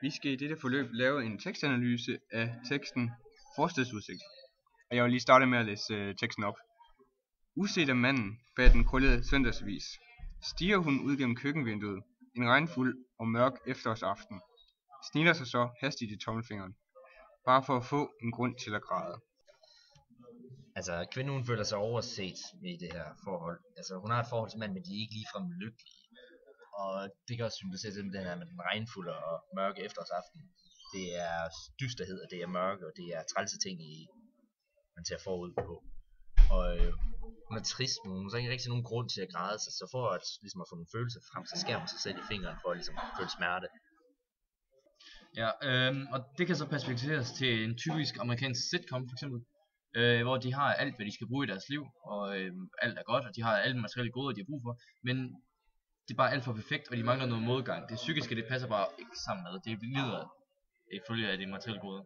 Vi skal i dette forløb lave en tekstanalyse af teksten Forstadsudsigt. Og jeg vil lige starte med at læse teksten op. Uset af manden bag den krøllede søndagsavis, stiger hun ud gennem køkkenvinduet, en regnfuld og mørk efterårsaften, snitter sig så hastigt i tommelfingeren, bare for at få en grund til at græde. Altså, kvinden hun føler sig overset i det her forhold. Altså, hun har et forhold til manden, men de er ikke ligefrem lykkelige. Og det kan også symbolisere den her med den regnfulde og mørke efterårsaften. Det er dysterhed, og det er mørke, og det er trælse ting, man ser forud på. Og hun er trist, men hun har ikke rigtig nogen grund til at græde sig. Så for at, ligesom at få nogle følelser frem, så skærer hun sig selv i fingeren for at ligesom føle smerte. Ja, og det kan så perspektiveres til en typisk amerikansk sitcom for eksempel. Hvor de har alt, hvad de skal bruge i deres liv, og alt er godt, og de har alle materielle goder, de har brug for, men det er bare alt for perfekt, og de mangler noget modgang. Det psykiske, det passer bare ikke sammen med, det lider ifølge af de materielle goder.